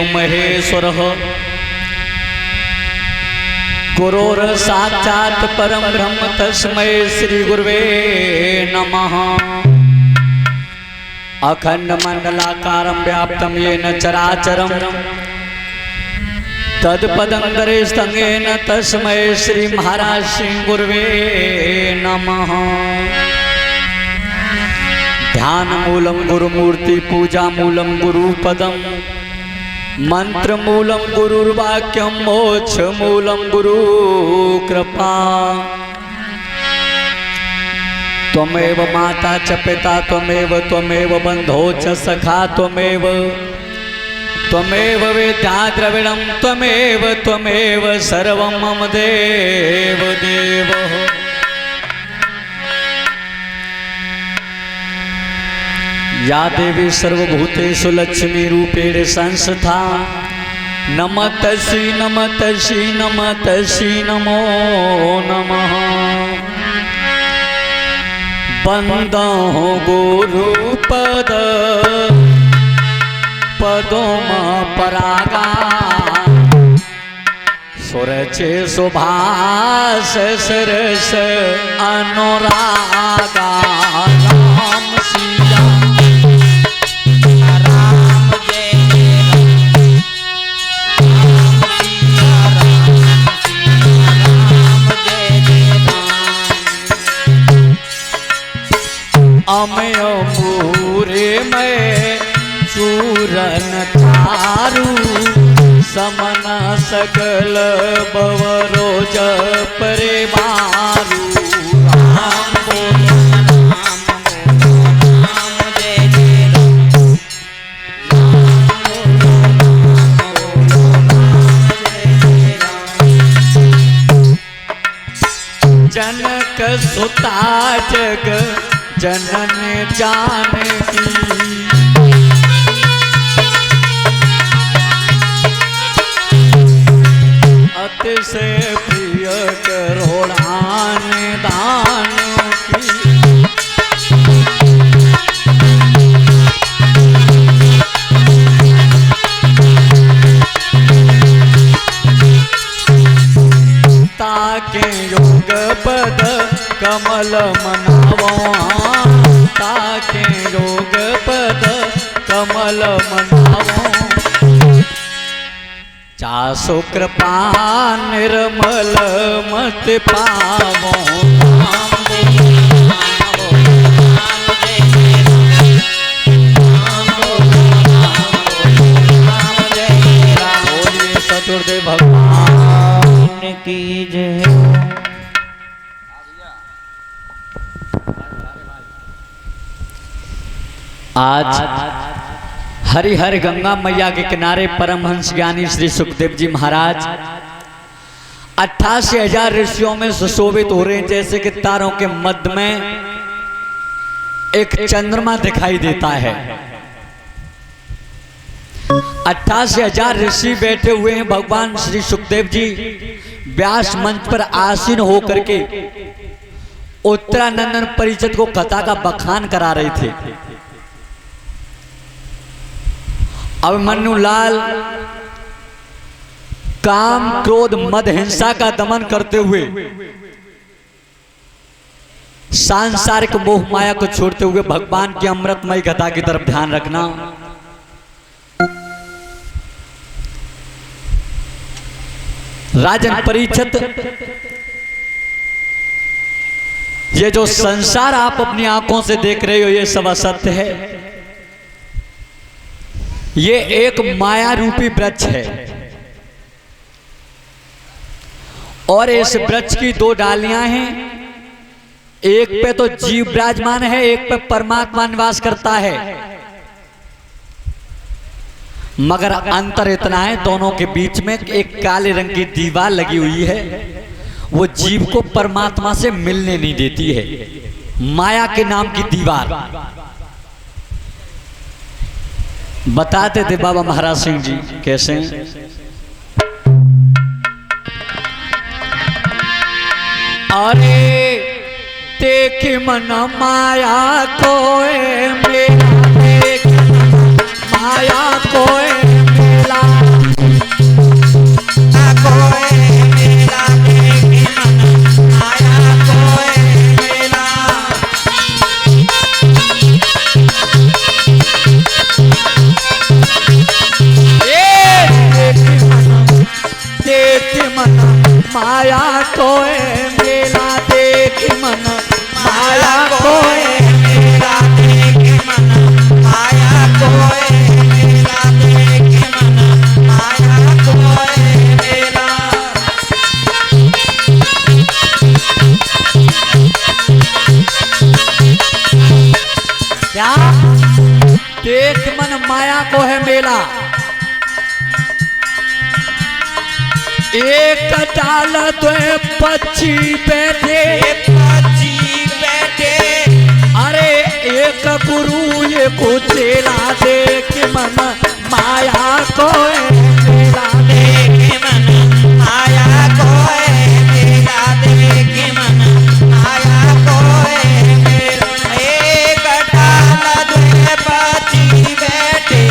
महेश्वरः गुरोर साक्षात् परम ब्रह्म तस्मै श्री गुरुवे नमः। अखंड मंडलाकारं व्याप्तं येन चराचरं तत्पदं दर्शितं येन तस्मै श्री महाराज श्री गुरुवे नमः। ध्यान मूलम गुरुमूर्ति पूजा मूलम गुरुपदम मंत्र मूलम गुरुर्वाक्यम मोक्ष मूलम गुरु कृपा। त्वमेव माता च पिता त्वमेव बंधो च सखा त्वमेव वेद्या द्रविणं त्वमेव सर्वं मम देव देवः। या देवी सर्वभूतेषु लक्ष्मी रूपेण संस्था नमतसि नमो नमः। बंदो गुरुपद पदोमा परागा सुरचे सुभाष सरस अनुरागा। राम सिया अमय पूरे में चूरन थारू समना सकल बवरोज परिवारू। राम जनक सुता जग जनन जानकी अतिशय प्रिय करोड़ान दान की। ताके योग पद कमल मनावो ताके योग पद कमल मनावो। चासो कृपा निर्मल मत पावो। सतुर्देव भगवान की जय। आज हरिहर गंगा मैया के किनारे परमहंस ज्ञानी श्री सुखदेव जी महाराज 88,000 ऋषियों में सुशोभित हो रहे हैं। जैसे कि तारों के मध्य में एक चंद्रमा दिखाई देता है। 88,000 ऋषि बैठे हुए हैं। भगवान श्री सुखदेव जी व्यास मंच पर आसीन होकर के उत्तरानंदन परिषद को कथा का बखान करा रहे थे। अभिमन्यु लाल काम क्रोध मद हिंसा का दमन करते हुए सांसारिक मोह माया को छोड़ते हुए भगवान की अमृतमय कथा की तरफ ध्यान रखना। राजन परीक्षित, ये जो संसार आप अपनी आंखों से देख रहे हो ये सब असत्य है। ये एक माया रूपी वृक्ष है और इस वृक्ष की 2 डालियां हैं। एक पे तो जीव विराजमान है, एक पे परमात्मा निवास करता है। मगर अंतर इतना है, दोनों के बीच में एक काले रंग की दीवार लगी हुई है। वो जीव को परमात्मा से मिलने नहीं देती है। माया के नाम की दीवार। बताते थे बाबा महाराज सिंह जी कैसे। अरे देख मन माया कोए मेरा, देख माया कोए मेरा। मन माया कोए मेला देख मन माया कोए मेला देख मन माया कोए मेला देख मन माया कोए मेला। क्या देख मन माया को है मेला। एक डाल तो पक्षी बैठे पक्षी बैठे अरे एक गुरु ये को चेला देख मन माया को है मेला देख मन माया कोए मेला देख मन माया कोए मेला। एक डाल दुए पक्षी बैठे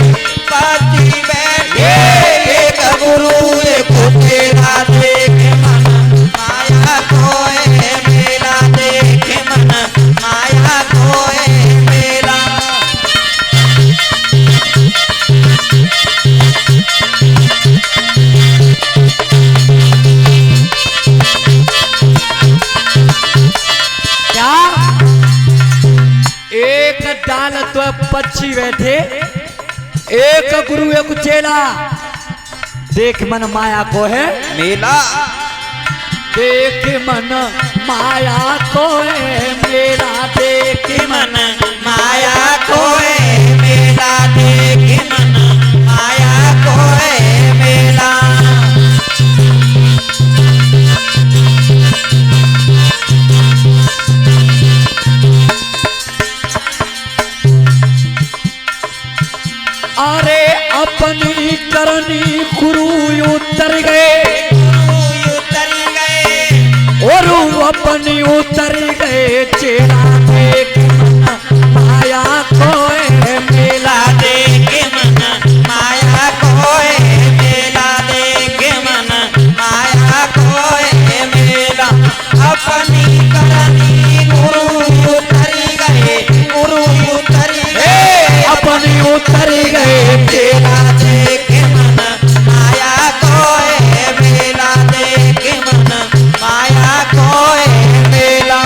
एक गुरु एक चेला देख मन माया कोए मेला देख मन माया कोए मेला। क्या एक डाल तो पक्षी बैठे एक गुरु एक चेला देख मन माया को है मेला देख मन माया को है मेला देख मन माया कोए मेला देख मन माया कोए मेला। अरे अपनी करनी गुरु उतर गए उतर गए और अपनी उतर गए चेला देख मन माया को है मेला देख मन माया कोए मेला देख मन माया कोए मेला। अपनी करनी गुरु उतर गए अपनी उतर गए मेला देख मन माया कोए मेला देख मन माया कोए मेला।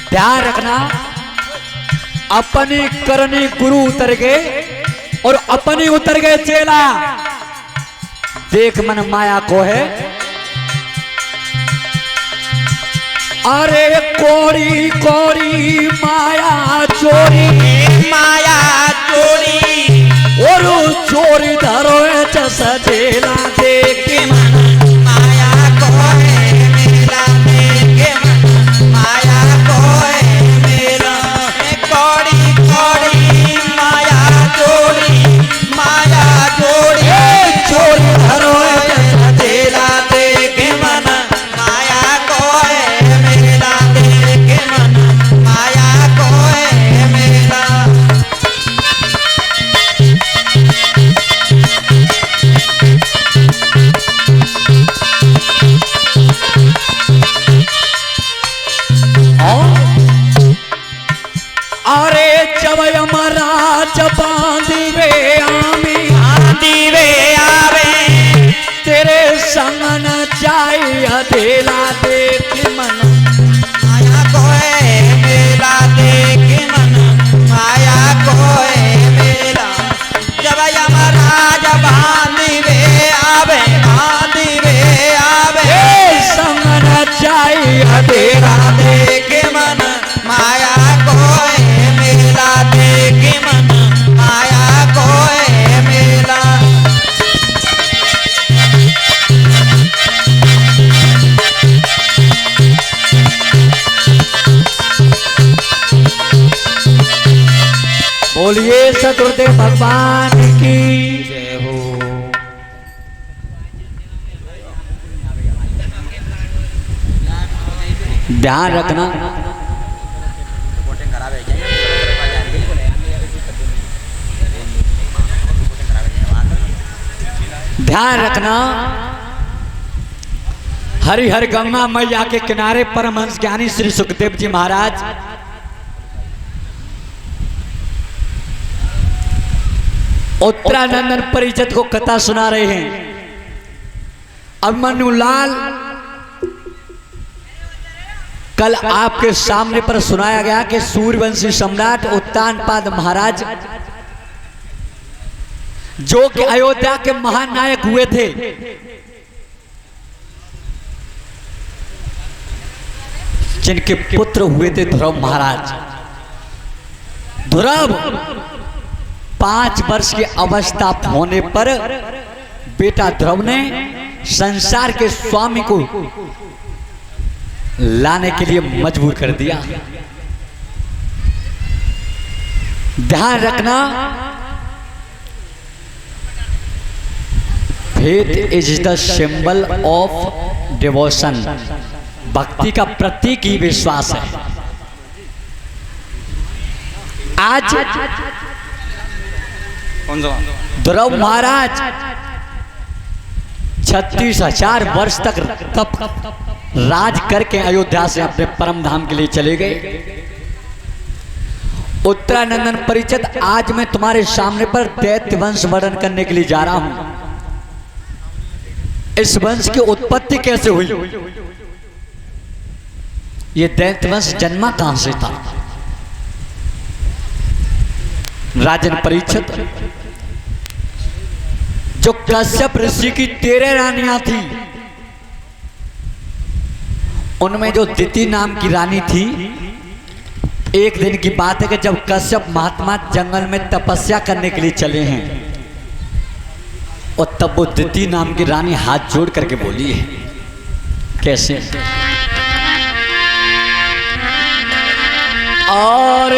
ध्यान रखना अपनी करनी गुरु उतर गए और अपनी उतर गए चेला देख मन माया को है। अरे कोरी कोरी माया चोरी माया चोरी और चोरी धरो सजेला देख मन माया कोए मेला देख मन माया कोए मेला। कौड़ी कौड़ी माया चोरी चोरी धरो सजेला देख मन माया कोए मेला देख मन माया कोए मेला। अरे जब यमराज बांधिवे आवे तेरे संग न जाई अधेला देख मन माया कोए मेला देख मन माया कोए मेला। जब यमराज बांधिवे आवे संग न जाई अधेला देख मन माया कोए मेला देख मन माया कोए मेला। बोलिए सतगुरुदेव भगवान की जय हो। ध्यान रखना ध्यान रखना हरिहर गंगा मैया के किनारे परमहंस ज्ञानी श्री सुखदेव जी महाराज उत्तरानंदन परिषद को कथा सुना रहे हैं। अभिमन्यु लाल, कल आपके सामने पर सुनाया गया कि सूर्यवंशी सम्राट उत्तानपाद महाराज जो कि अयोध्या के महानायक हुए थे, जिनके पुत्र हुए थे ध्रुव महाराज। ध्रुव 5 वर्ष की अवस्था होने पर बेटा ध्रुव ने संसार के स्वामी को लाने के लिए मजबूर कर दिया। ध्यान रखना, faith is the symbol of devotion. भक्ति का प्रतीक ही विश्वास है। आज ध्रुव महाराज 36,000 वर्ष तक तप राज करके अयोध्या से अपने परम धाम के लिए चले गए। उत्तरानंदन परिषद आज मैं तुम्हारे सामने पर दैत्य वंश वर्णन करने के लिए जा रहा हूं। इस वंश की उत्पत्ति कैसे हुई, ये दैत्य वंश जन्मा कहां से था। राजन परीक्षित, जो कश्यप ऋषि की 13 रानियां थी, उनमें जो दिति नाम की रानी थी, एक दिन की बात है कि जब कश्यप महात्मा जंगल में तपस्या करने के लिए चले हैं, और तब वो दिति नाम की रानी हाथ जोड़ करके बोली है। कैसे? और